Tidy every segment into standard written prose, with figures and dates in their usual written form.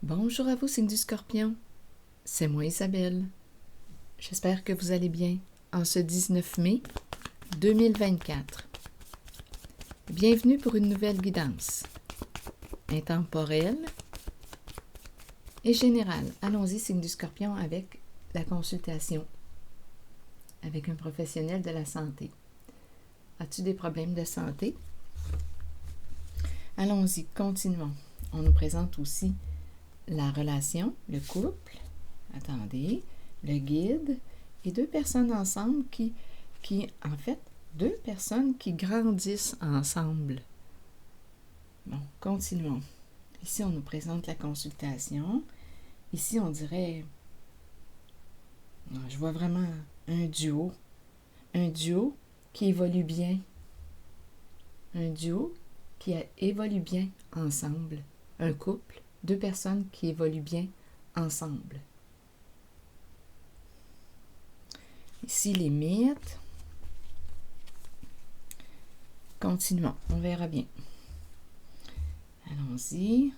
Bonjour à vous, signe du Scorpion. C'est moi Isabelle. J'espère que vous allez bien en ce 19 mai 2024. Bienvenue pour une nouvelle guidance intemporelle et générale. Allons-y, signe du Scorpion, avec la consultation avec un professionnel de la santé. As-tu des problèmes de santé? Allons-y, continuons. On nous présente aussi la relation, le couple, attendez, le guide et deux personnes ensemble deux personnes qui grandissent ensemble. Bon, continuons. Ici, on nous présente la consultation. Ici, on dirait, je vois vraiment un duo qui évolue bien, un duo qui évolue bien ensemble, un couple, deux personnes qui évoluent bien ensemble. Ici, les mythes. Continuons, on verra bien. Allons-y.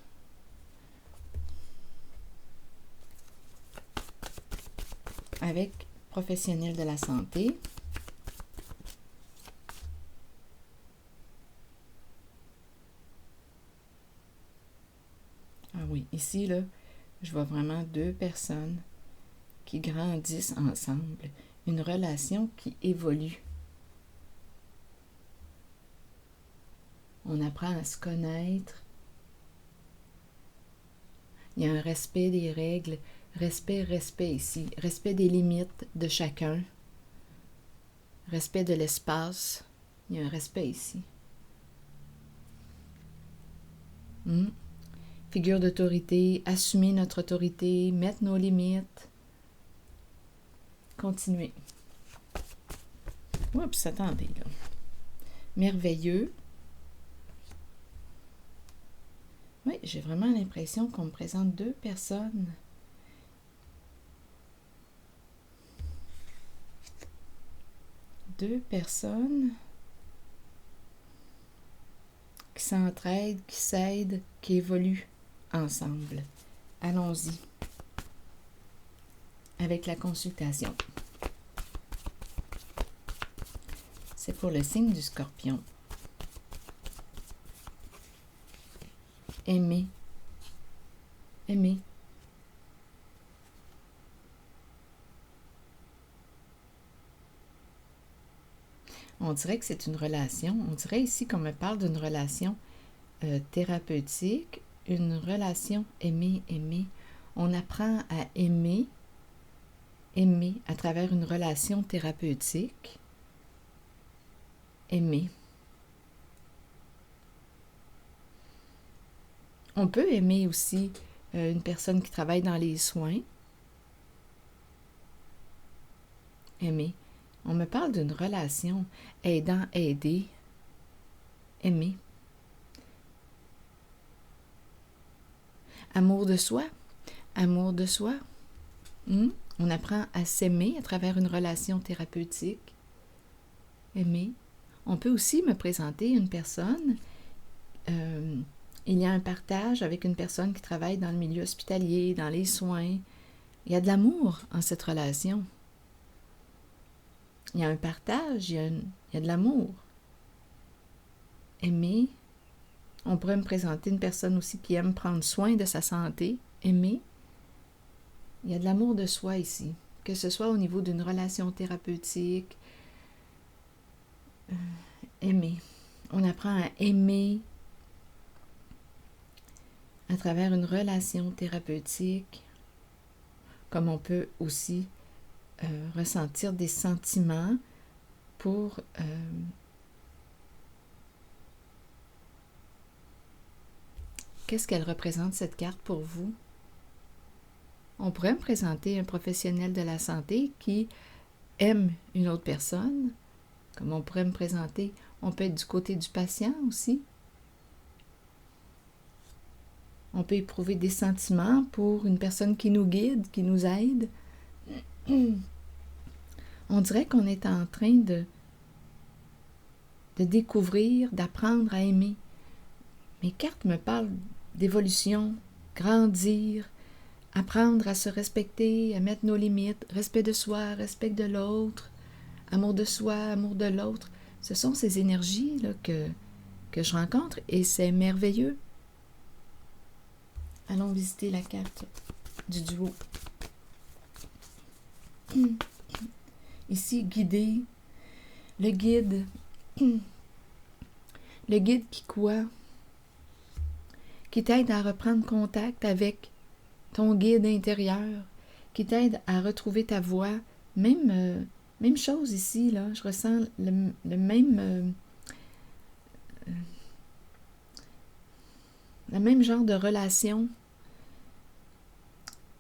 Avec professionnel de la santé. Ah oui, ici, là, je vois vraiment deux personnes qui grandissent ensemble. Une relation qui évolue. On apprend à se connaître. Il y a un respect des règles. Respect ici. Respect des limites de chacun. Respect de l'espace. Il y a un respect ici. Figure d'autorité, assumer notre autorité, mettre nos limites. Continuer. Oups, attendez, là. Merveilleux. Oui, j'ai vraiment l'impression qu'on me présente deux personnes. Deux personnes qui s'entraident, qui s'aident, qui évoluent ensemble. Allons-y avec la consultation. C'est pour le signe du Scorpion. Aimer. Aimer. On dirait que c'est une relation. On dirait ici qu'on me parle d'une relation thérapeutique, une relation aimer. On apprend à aimer à travers une relation thérapeutique. Aimer. On peut aimer aussi une personne qui travaille dans les soins. Aimer. On me parle d'une relation aidant-aider. Aimer. Amour de soi. Amour de soi. On apprend à s'aimer à travers une relation thérapeutique. Aimer. On peut aussi me présenter une personne. Il y a un partage avec une personne qui travaille dans le milieu hospitalier, dans les soins. Il y a de l'amour en cette relation. Il y a un partage, il y a de l'amour. Aimer. On pourrait me présenter une personne aussi qui aime prendre soin de sa santé. Aimer. Il y a de l'amour de soi ici. Que ce soit au niveau d'une relation thérapeutique. Aimer. On apprend à aimer à travers une relation thérapeutique, comme on peut aussi ressentir des sentiments pour qu'est-ce qu'elle représente cette carte pour vous? On pourrait me présenter un professionnel de la santé qui aime une autre personne, comme on pourrait me présenter, on peut être du côté du patient aussi. On peut éprouver des sentiments pour une personne qui nous guide, qui nous aide. On dirait qu'on est en train de découvrir, d'apprendre à aimer. Mes cartes me parlent d'évolution grandir, apprendre à se respecter, à mettre nos limites, respect de soi, respect de l'autre, amour de soi, amour de l'autre. Ce sont ces énergies là, que je rencontre et c'est merveilleux. Allons visiter la carte du duo. Ici, guidé, le guide. Le guide qui quoi? Qui t'aide à reprendre contact avec ton guide intérieur, qui t'aide à retrouver ta voix. Même chose ici, là, je ressens le même genre de relation.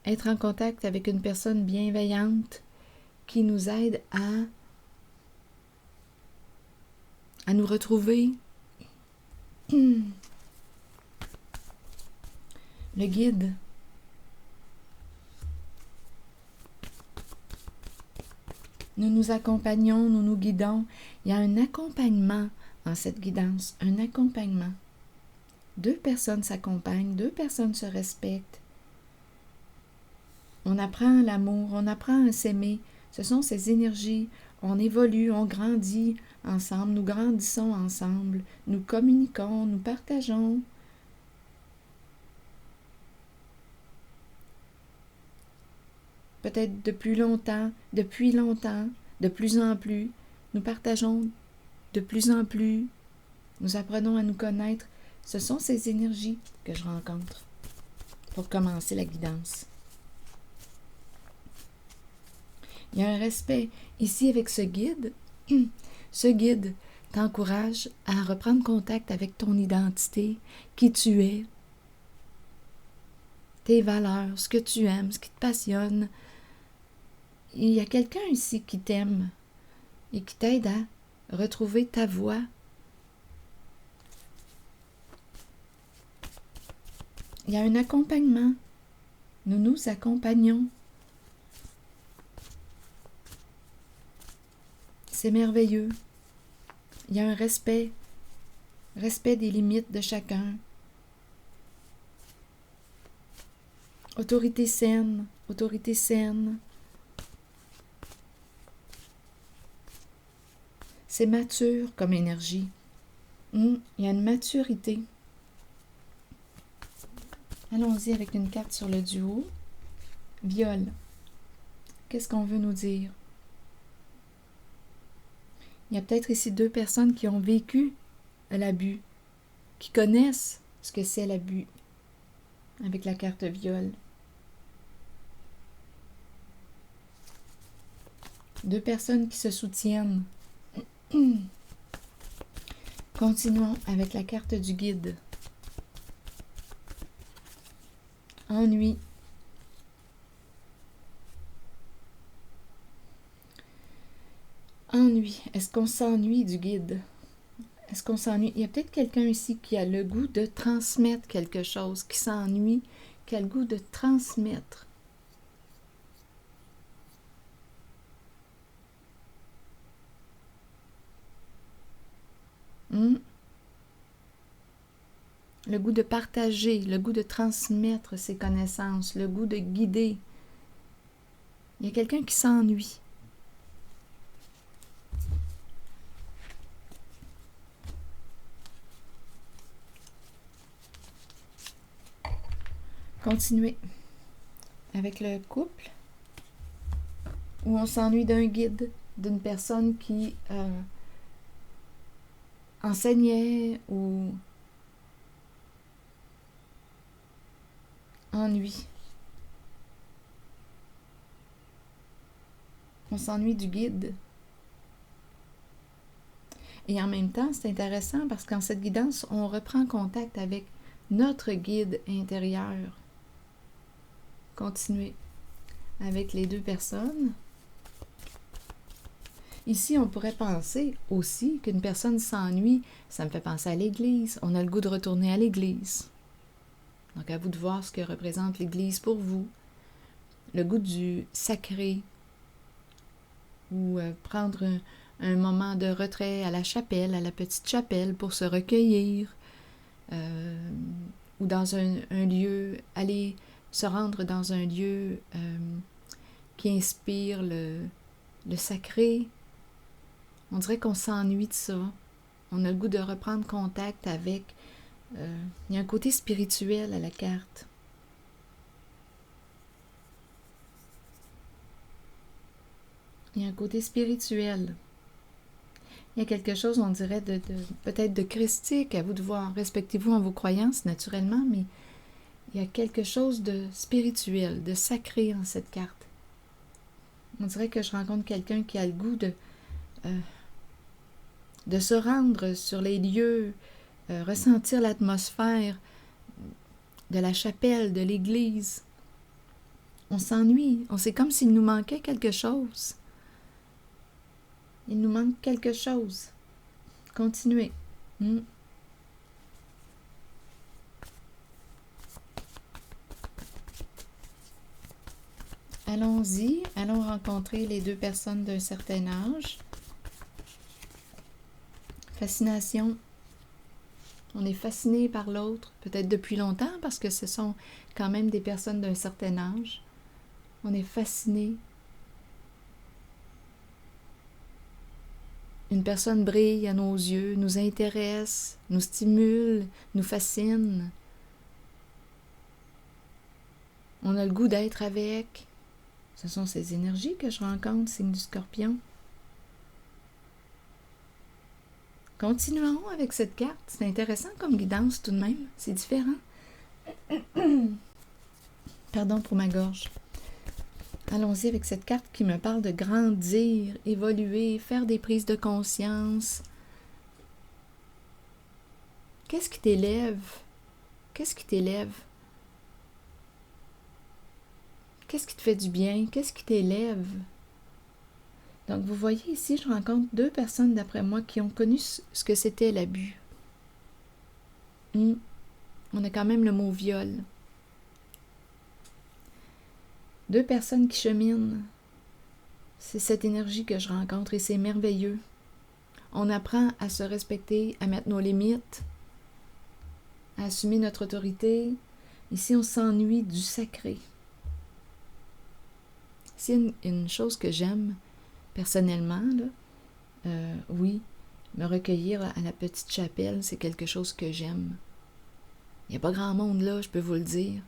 Être en contact avec une personne bienveillante qui nous aide à nous retrouver. Le guide. Nous nous accompagnons, nous nous guidons. Il y a un accompagnement en cette guidance, un accompagnement. 2 personnes s'accompagnent, 2 personnes se respectent. On apprend l'amour, on apprend à s'aimer. Ce sont ces énergies. On évolue, on grandit ensemble, nous grandissons ensemble, nous communiquons, nous partageons. Peut-être depuis longtemps, de plus en plus, nous partageons de plus en plus, nous apprenons à nous connaître. Ce sont ces énergies que je rencontre pour commencer la guidance. Il y a un respect ici avec ce guide. Ce guide t'encourage à reprendre contact avec ton identité, qui tu es, tes valeurs, ce que tu aimes, ce qui te passionne. Il y a quelqu'un ici qui t'aime et qui t'aide à retrouver ta voix. Il y a un accompagnement. Nous nous accompagnons. C'est merveilleux. Il y a un respect des limites de chacun. Autorité saine. C'est mature comme énergie. Il y a une maturité. Allons-y avec une carte sur le duo. Viol. Qu'est-ce qu'on veut nous dire? Il y a peut-être ici 2 personnes qui ont vécu l'abus, qui connaissent ce que c'est l'abus, avec la carte viol. 2 personnes qui se soutiennent. Continuons avec la carte du guide. Ennui. Ennui. Est-ce qu'on s'ennuie du guide? Est-ce qu'on s'ennuie? Il y a peut-être quelqu'un ici qui a le goût de transmettre quelque chose, qui s'ennuie, qui a le goût de transmettre. Le goût de partager, le goût de transmettre ses connaissances, le goût de guider. Il y a quelqu'un qui s'ennuie. Continuez avec le couple où on s'ennuie d'un guide, d'une personne qui enseignait ou ennui. On s'ennuie du guide. Et en même temps, c'est intéressant parce qu'en cette guidance, on reprend contact avec notre guide intérieur. Continuez avec les 2 personnes. Ici, on pourrait penser aussi qu'une personne s'ennuie. Ça me fait penser à l'église. On a le goût de retourner à l'église. Donc, à vous de voir ce que représente l'église pour vous. Le goût du sacré. Ou prendre un moment de retrait à la chapelle, à la petite chapelle pour se recueillir. ou dans un lieu, aller se rendre dans un lieu qui inspire le sacré. On dirait qu'on s'ennuie de ça. On a le goût de reprendre contact avec... il y a un côté spirituel à la carte. Il y a un côté spirituel. Il y a quelque chose, on dirait, de peut-être de christique, à vous de voir. Respectez-vous en vos croyances, naturellement, mais il y a quelque chose de spirituel, de sacré en cette carte. On dirait que je rencontre quelqu'un qui a le goût de se rendre sur les lieux, ressentir l'atmosphère de la chapelle, de l'église. On s'ennuie, c'est comme s'il nous manquait quelque chose. Il nous manque quelque chose. Continuez. Allons-y, allons rencontrer les deux personnes d'un certain âge. Fascination. On est fasciné par l'autre, peut-être depuis longtemps, parce que ce sont quand même des personnes d'un certain âge. On est fasciné. Une personne brille à nos yeux, nous intéresse, nous stimule, nous fascine. On a le goût d'être avec. Ce sont ces énergies que je rencontre, signe du Scorpion. Continuons avec cette carte. C'est intéressant comme guidance tout de même. C'est différent. Pardon pour ma gorge. Allons-y avec cette carte qui me parle de grandir, évoluer, faire des prises de conscience. Qu'est-ce qui t'élève? Qu'est-ce qui t'élève? Qu'est-ce qui te fait du bien? Qu'est-ce qui t'élève? Donc, vous voyez ici, je rencontre deux personnes, d'après moi, qui ont connu ce que c'était l'abus. On a quand même le mot viol. Deux personnes qui cheminent. C'est cette énergie que je rencontre et c'est merveilleux. On apprend à se respecter, à mettre nos limites, à assumer notre autorité. Ici, on s'ennuie du sacré. C'est une chose que j'aime personnellement, là. Oui, me recueillir à la petite chapelle, c'est quelque chose que j'aime. Il n'y a pas grand monde là, je peux vous le dire.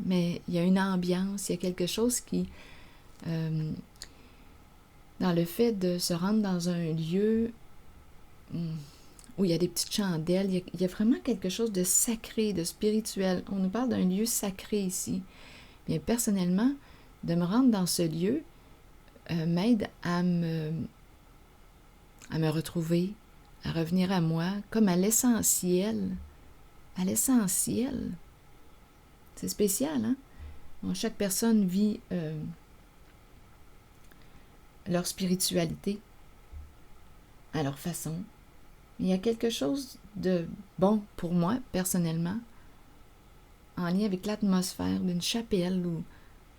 Mais il y a une ambiance, il y a quelque chose qui, dans le fait de se rendre dans un lieu où il y a des petites chandelles, il y a vraiment quelque chose de sacré, de spirituel. On nous parle d'un lieu sacré ici. Bien, personnellement, de me rendre dans ce lieu m'aide à me retrouver, à revenir à moi, comme à l'essentiel. À l'essentiel. C'est spécial, hein? Bon, chaque personne vit leur spiritualité à leur façon. Il y a quelque chose de bon pour moi, personnellement, en lien avec l'atmosphère d'une chapelle ou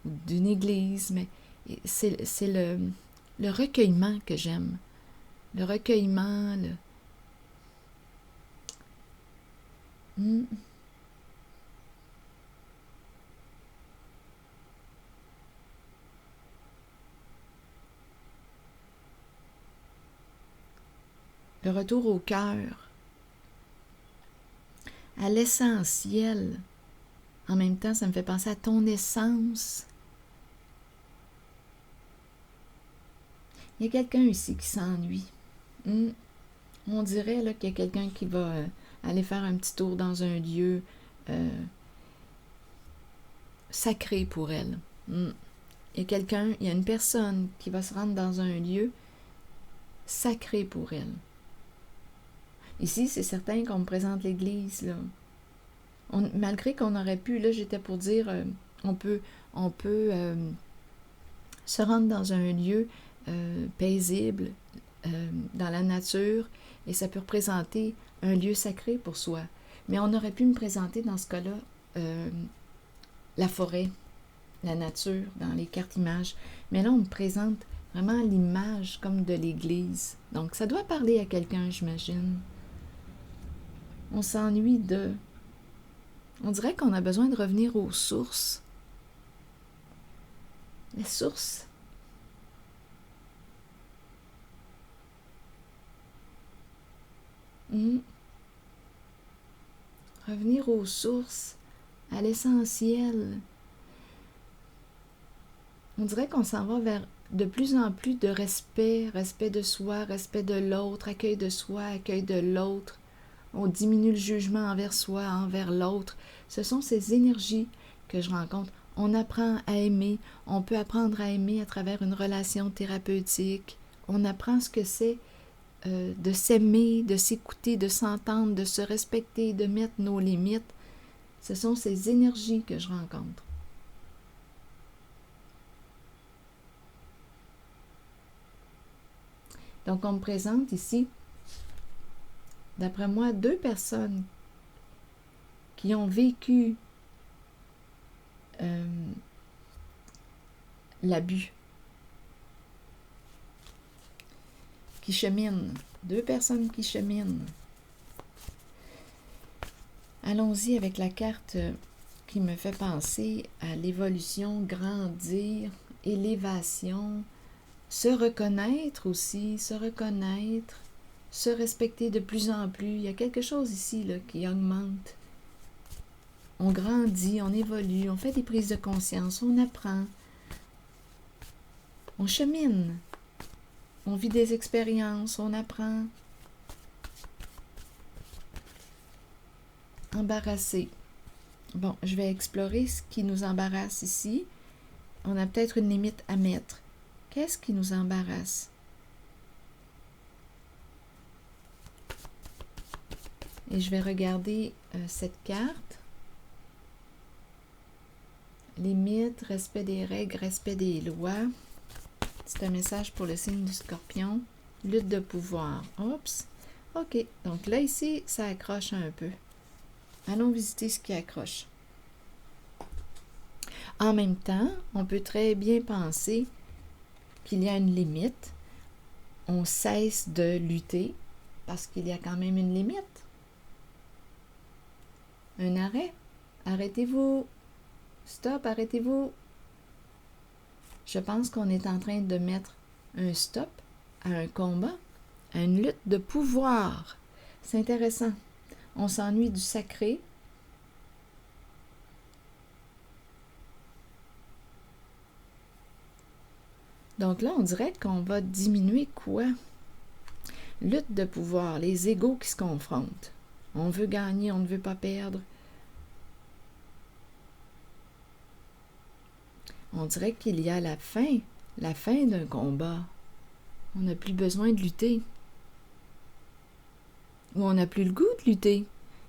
d'une église, mais c'est le recueillement que j'aime. Le recueillement, le retour au cœur, à l'essentiel. En même temps, ça me fait penser à ton essence. Il y a quelqu'un ici qui s'ennuie. On dirait là, qu'il y a quelqu'un qui va aller faire un petit tour dans un lieu sacré pour elle. Il y a une personne qui va se rendre dans un lieu sacré pour elle. Ici, c'est certain qu'on me présente l'église, là. Malgré qu'on aurait pu, là, j'étais pour dire, on peut se rendre dans un lieu paisible, dans la nature, et ça peut représenter un lieu sacré pour soi. Mais on aurait pu me présenter, dans ce cas-là, la forêt, la nature, dans les cartes images. Mais là, on me présente vraiment l'image comme de l'église. Donc, ça doit parler à quelqu'un, j'imagine. On s'ennuie de... On dirait qu'on a besoin de revenir aux sources. Les sources. Revenir aux sources, à l'essentiel. On dirait qu'on s'en va vers de plus en plus de respect, respect de soi, respect de l'autre, accueil de soi, accueil de l'autre. On diminue le jugement envers soi, envers l'autre. Ce sont ces énergies que je rencontre. On apprend à aimer. On peut apprendre à aimer à travers une relation thérapeutique. On apprend ce que c'est de s'aimer, de s'écouter, de s'entendre, de se respecter, de mettre nos limites. Ce sont ces énergies que je rencontre. Donc, on me présente ici, d'après moi, 2 personnes qui ont vécu l'abus, qui cheminent. 2 personnes qui cheminent. Allons-y avec la carte qui me fait penser à l'évolution, grandir, élévation, se reconnaître aussi, se reconnaître, se respecter de plus en plus. Il y a quelque chose ici là, qui augmente. On grandit, on évolue, on fait des prises de conscience, on apprend, on chemine, on vit des expériences, on apprend. Embarrassé. Bon, je vais explorer ce qui nous embarrasse ici. On a peut-être une limite à mettre. Qu'est-ce qui nous embarrasse? Et je vais regarder cette carte. Limite, respect des règles, respect des lois. C'est un message pour le signe du Scorpion. Lutte de pouvoir. Oups. OK. Donc là, ici, ça accroche un peu. Allons visiter ce qui accroche. En même temps, on peut très bien penser qu'il y a une limite. On cesse de lutter parce qu'il y a quand même une limite. Un arrêt. Arrêtez-vous. Stop, arrêtez-vous. Je pense qu'on est en train de mettre un stop à un combat, à une lutte de pouvoir. C'est intéressant. On s'ennuie du sacré. Donc là, on dirait qu'on va diminuer quoi? Lutte de pouvoir, les égos qui se confrontent. On veut gagner, on ne veut pas perdre. On dirait qu'il y a la fin d'un combat. On n'a plus besoin de lutter. Ou on n'a plus le goût de lutter.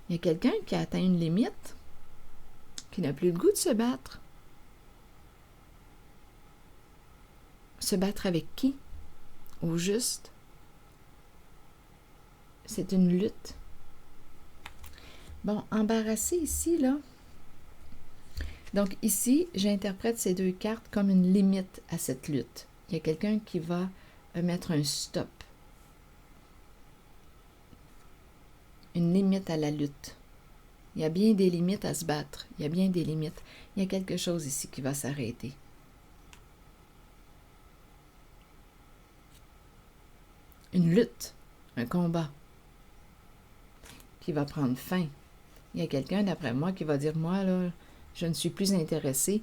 Il y a quelqu'un qui a atteint une limite, qui n'a plus le goût de se battre. Se battre avec qui? Au juste. C'est une lutte. Bon, embarrassé ici, là. Donc ici, j'interprète ces 2 cartes comme une limite à cette lutte. Il y a quelqu'un qui va mettre un stop. Une limite à la lutte. Il y a bien des limites à se battre. Il y a bien des limites. Il y a quelque chose ici qui va s'arrêter. Une lutte, un combat qui va prendre fin. Il y a quelqu'un, d'après moi, qui va dire, moi, là, je ne suis plus intéressé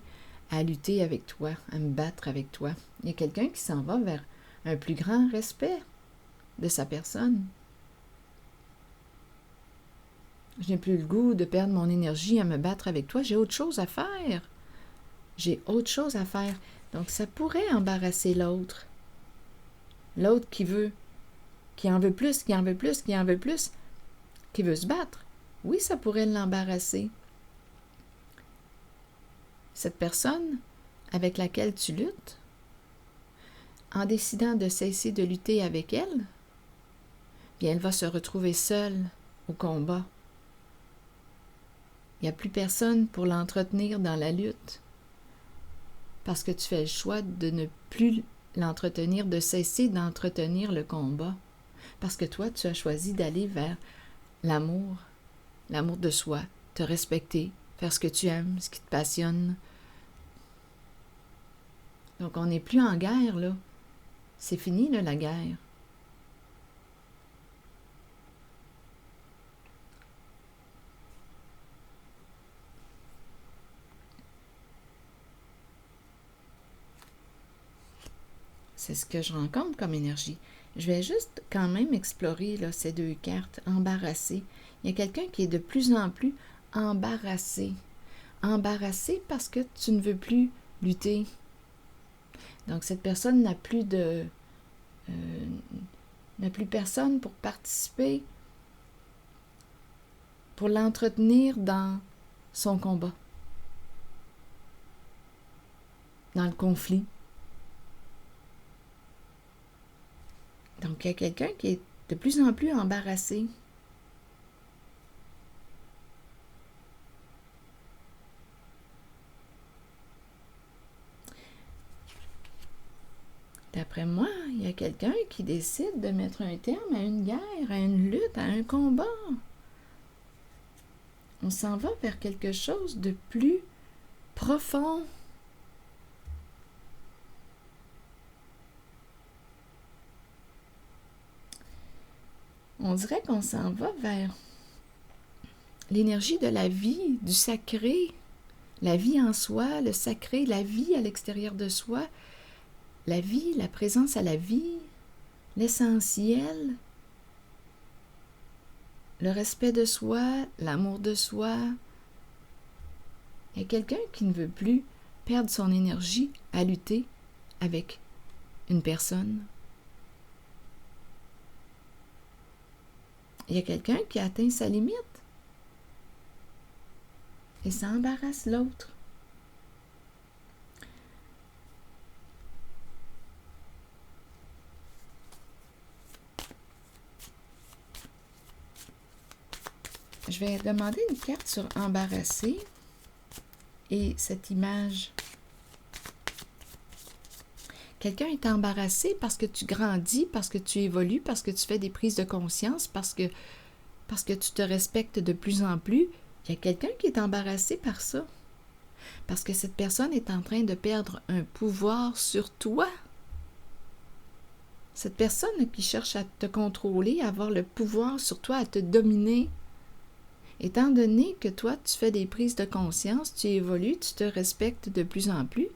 à lutter avec toi, à me battre avec toi. Il y a quelqu'un qui s'en va vers un plus grand respect de sa personne. Je n'ai plus le goût de perdre mon énergie à me battre avec toi. J'ai autre chose à faire. J'ai autre chose à faire. Donc, ça pourrait embarrasser l'autre. L'autre qui en veut plus, qui en veut plus, qui en veut plus, qui veut se battre. Oui, ça pourrait l'embarrasser. Cette personne avec laquelle tu luttes, en décidant de cesser de lutter avec elle, bien, elle va se retrouver seule au combat. Il n'y a plus personne pour l'entretenir dans la lutte parce que tu fais le choix de ne plus l'entretenir, de cesser d'entretenir le combat parce que toi, tu as choisi d'aller vers l'amour, l'amour de soi, te respecter, faire ce que tu aimes, ce qui te passionne. Donc, on n'est plus en guerre, là. C'est fini, là, la guerre. C'est ce que je rencontre comme énergie. Je vais juste quand même explorer là, ces deux cartes, embarrassé. Il y a quelqu'un qui est de plus en plus embarrassé. Embarrassé parce que tu ne veux plus lutter. Donc cette personne n'a plus personne pour participer, pour l'entretenir dans son combat, dans le conflit. Donc, il y a quelqu'un qui est de plus en plus embarrassé. D'après moi, il y a quelqu'un qui décide de mettre un terme à une guerre, à une lutte, à un combat. On s'en va vers quelque chose de plus profond. On dirait qu'on s'en va vers l'énergie de la vie, du sacré, la vie en soi, le sacré, la vie à l'extérieur de soi, la vie, la présence à la vie, l'essentiel, le respect de soi, l'amour de soi. Il y a quelqu'un qui ne veut plus perdre son énergie à lutter avec une personne. Il y a quelqu'un qui a atteint sa limite et ça embarrasse l'autre. Je vais demander une carte sur embarrassé et cette image. Quelqu'un est embarrassé parce que tu grandis, parce que tu évolues, parce que tu fais des prises de conscience, parce que tu te respectes de plus en plus. Il y a quelqu'un qui est embarrassé par ça. Parce que cette personne est en train de perdre un pouvoir sur toi. Cette personne qui cherche à te contrôler, à avoir le pouvoir sur toi, à te dominer. Étant donné que toi, tu fais des prises de conscience, tu évolues, tu te respectes de plus en plus,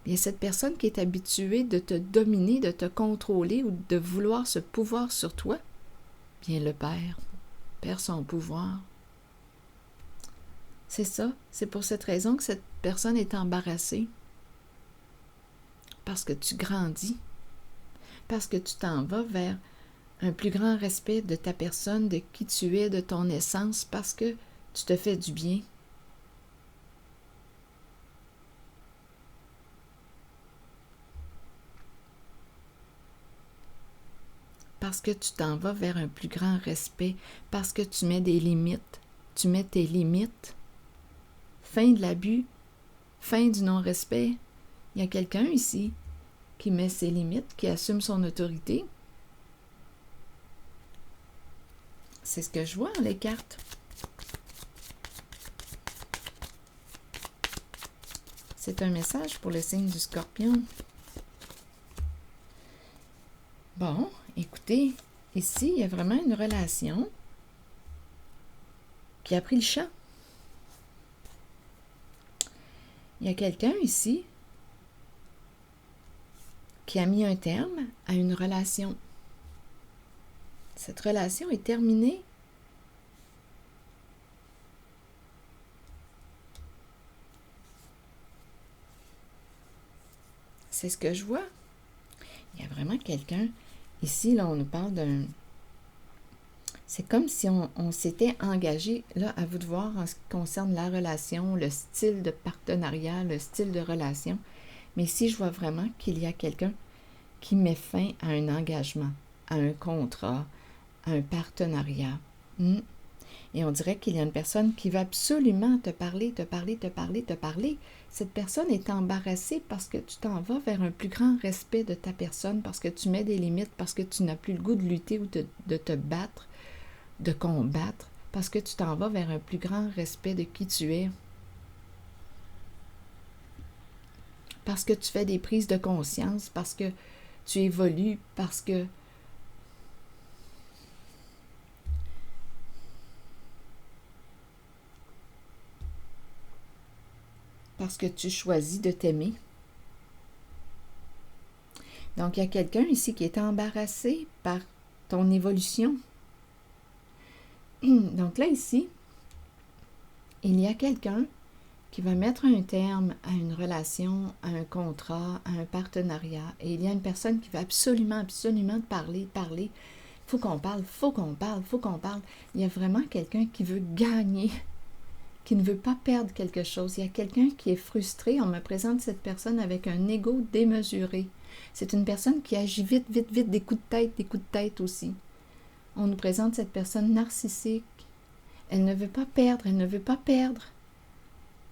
il y a cette personne qui est habituée de te dominer, de te contrôler ou de vouloir ce pouvoir sur toi, bien le perd son pouvoir. C'est ça, c'est pour cette raison que cette personne est embarrassée. Parce que tu grandis, parce que tu t'en vas vers un plus grand respect de ta personne, de qui tu es, de ton essence, parce que tu te fais du bien. Parce que tu t'en vas vers un plus grand respect, parce que tu mets des limites, tu mets tes limites. Fin de l'abus, fin du non-respect. Il y a quelqu'un ici qui met ses limites, qui assume son autorité. C'est ce que je vois dans les cartes. C'est un message pour le signe du Scorpion. Bon, écoutez, ici, il y a vraiment une relation qui a pris le champ. Il y a quelqu'un ici qui a mis un terme à une relation. Cette relation est terminée. C'est ce que je vois. Il y a vraiment quelqu'un. Ici, là, on nous parle d'un... C'est comme si on s'était engagé, là, à vous de voir en ce qui concerne la relation, le style de partenariat, le style de relation. Mais ici, je vois vraiment qu'il y a quelqu'un qui met fin à un engagement, à un contrat, à un partenariat. Et on dirait qu'il y a une personne qui va absolument te parler. Cette personne est embarrassée parce que tu t'en vas vers un plus grand respect de ta personne, parce que tu mets des limites, parce que tu n'as plus le goût de lutter ou de te battre, de combattre, parce que tu t'en vas vers un plus grand respect de qui tu es. Parce que tu fais des prises de conscience, parce que tu évolues, parce que tu choisis de t'aimer. Donc, il y a quelqu'un ici qui est embarrassé par ton évolution. Donc là, ici, il y a quelqu'un qui va mettre un terme à une relation, à un contrat, à un partenariat. Et il y a une personne qui va absolument, absolument parler. Faut qu'on parle. Il y a vraiment quelqu'un qui veut gagner, qui ne veut pas perdre quelque chose. Il y a quelqu'un qui est frustré. On me présente cette personne avec un ego démesuré. C'est une personne qui agit vite, des coups de tête aussi. On nous présente cette personne narcissique. Elle ne veut pas perdre.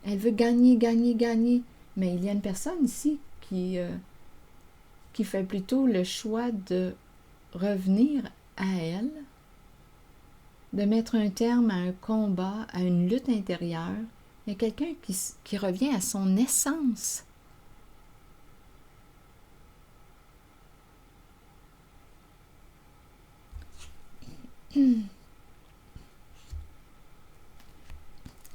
Elle veut gagner. Mais il y a une personne ici qui fait plutôt le choix de revenir à elle, de mettre un terme à un combat, à une lutte intérieure. Il y a quelqu'un qui revient à son essence.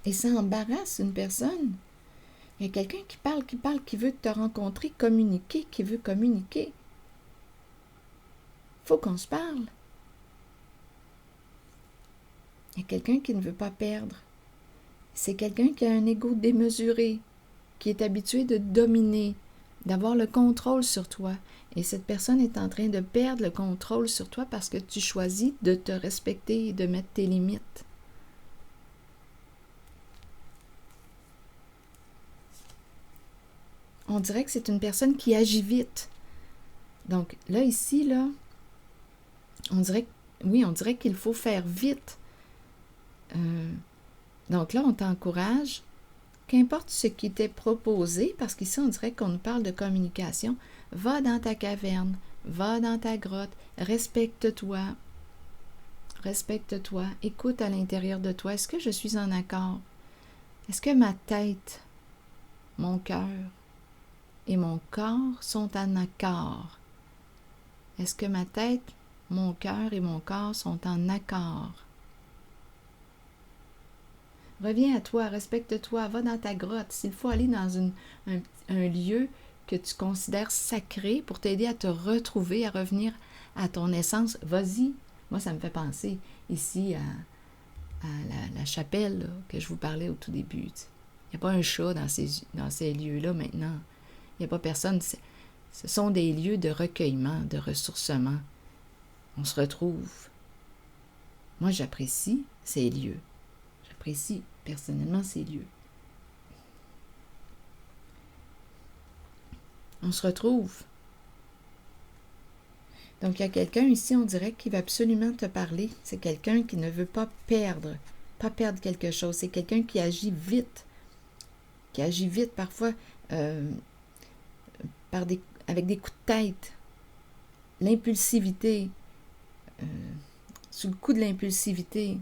Et ça embarrasse une personne. Il y a quelqu'un qui parle, qui veut te rencontrer, qui veut communiquer. Faut qu'on se parle. Il y a quelqu'un qui ne veut pas perdre. C'est quelqu'un qui a un ego démesuré, qui est habitué de dominer, d'avoir le contrôle sur toi. Et cette personne est en train de perdre le contrôle sur toi parce que tu choisis de te respecter et de mettre tes limites. On dirait que c'est une personne qui agit vite. Donc là, ici, là, on dirait qu'il faut faire vite. Donc là, on t'encourage, qu'importe ce qui t'est proposé, parce qu'ici, on dirait qu'on nous parle de communication, va dans ta caverne, va dans ta grotte, respecte-toi, écoute à l'intérieur de toi. Est-ce que je suis en accord? Est-ce que ma tête, mon cœur et mon corps sont en accord? Est-ce que ma tête, mon cœur et mon corps sont en accord? Reviens à toi, respecte-toi, va dans ta grotte. S'il faut aller dans un lieu que tu considères sacré pour t'aider à te retrouver, à revenir à ton essence, vas-y. Moi, ça me fait penser ici à la chapelle là, que je vous parlais au tout début. Il n'y a pas un chat dans ces lieux-là maintenant. Il n'y a pas personne. Ce sont des lieux de recueillement, de ressourcement. On se retrouve. Moi, j'apprécie ces lieux. J'apprécie personnellement ces lieux. On se retrouve. Donc, il y a quelqu'un ici, on dirait, qui va absolument te parler. C'est quelqu'un qui ne veut pas perdre quelque chose. C'est quelqu'un qui agit vite. Parfois avec des coups de tête. L'impulsivité. Sous le coup de l'impulsivité.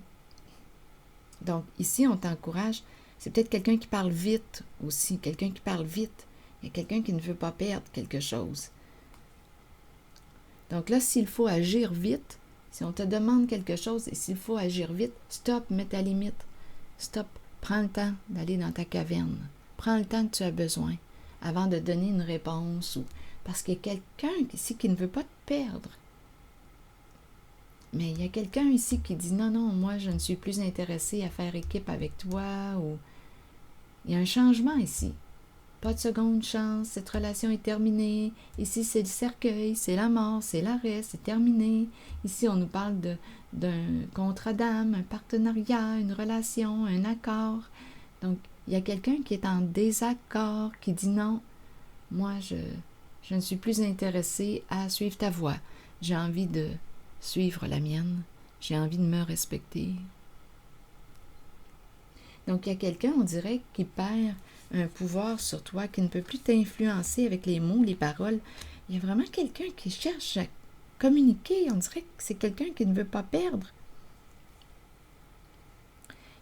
Donc, ici, on t'encourage. C'est peut-être quelqu'un qui parle vite aussi. Il y a quelqu'un qui ne veut pas perdre quelque chose. Donc là, s'il faut agir vite, si on te demande quelque chose et s'il faut agir vite, stop, mets ta limite. Stop, prends le temps d'aller dans ta caverne. Prends le temps que tu as besoin avant de donner une réponse. Parce qu'il y a quelqu'un ici qui ne veut pas te perdre. Mais il y a quelqu'un ici qui dit « Non, moi, je ne suis plus intéressé à faire équipe avec toi. » ou il y a un changement ici. Pas de seconde chance, cette relation est terminée. Ici, c'est le cercueil, c'est la mort, c'est l'arrêt, c'est terminé. Ici, on nous parle d'un contrat d'âme, un partenariat, une relation, un accord. Donc, il y a quelqu'un qui est en désaccord, qui dit « Non, moi, je ne suis plus intéressé à suivre ta voie. J'ai envie de suivre la mienne. J'ai envie de me respecter. » Donc, il y a quelqu'un, on dirait, qui perd un pouvoir sur toi, qui ne peut plus t'influencer avec les mots, les paroles. Il y a vraiment quelqu'un qui cherche à communiquer. On dirait que c'est quelqu'un qui ne veut pas perdre.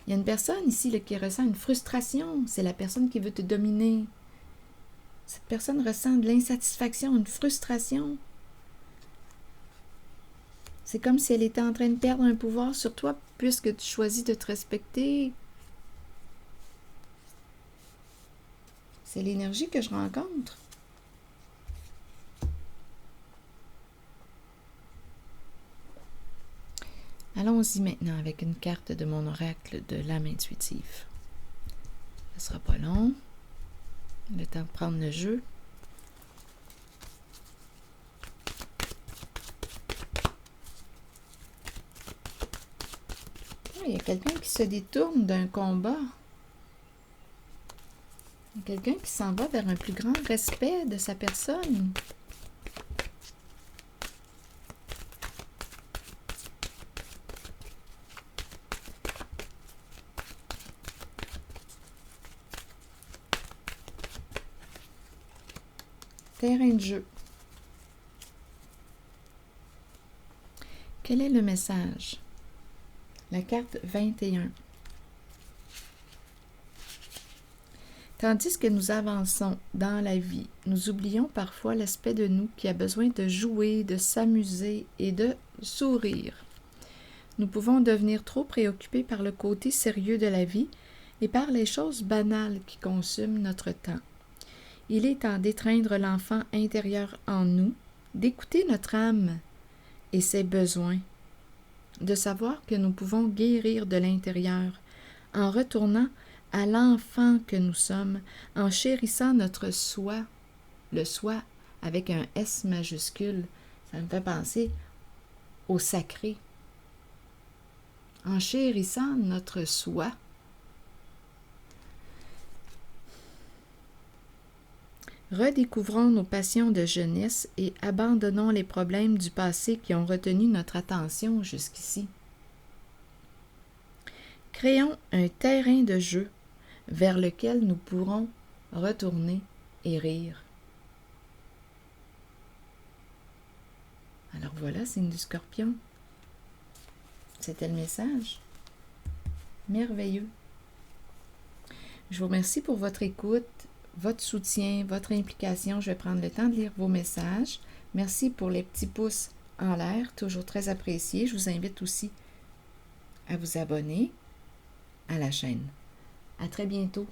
Il y a une personne ici là, qui ressent une frustration. C'est la personne qui veut te dominer. Cette personne ressent de l'insatisfaction, une frustration. C'est comme si elle était en train de perdre un pouvoir sur toi puisque tu choisis de te respecter. C'est l'énergie que je rencontre. Allons-y maintenant avec une carte de mon oracle de l'âme intuitive. Ce ne sera pas long. Le temps de prendre le jeu. Oh, il y a quelqu'un qui se détourne d'un combat. Il y a quelqu'un qui s'en va vers un plus grand respect de sa personne. Terrain de jeu. Quel est le message? La carte 21. Tandis que nous avançons dans la vie, nous oublions parfois l'aspect de nous qui a besoin de jouer, de s'amuser et de sourire. Nous pouvons devenir trop préoccupés par le côté sérieux de la vie et par les choses banales qui consument notre temps. Il est temps d'étreindre l'enfant intérieur en nous, d'écouter notre âme et ses besoins, de savoir que nous pouvons guérir de l'intérieur en retournant à l'enfant que nous sommes, en chérissant notre soi, le soi avec un S majuscule. Ça me fait penser au sacré. En chérissant notre soi, redécouvrons nos passions de jeunesse et abandonnons les problèmes du passé qui ont retenu notre attention jusqu'ici. Créons un terrain de jeu vers lequel nous pourrons retourner et rire. Alors voilà, signe du Scorpion. C'était le message. Merveilleux. Je vous remercie pour votre écoute, votre soutien, votre implication. Je vais prendre le temps de lire vos messages. Merci pour les petits pouces en l'air, toujours très appréciés. Je vous invite aussi à vous abonner à la chaîne. À très bientôt.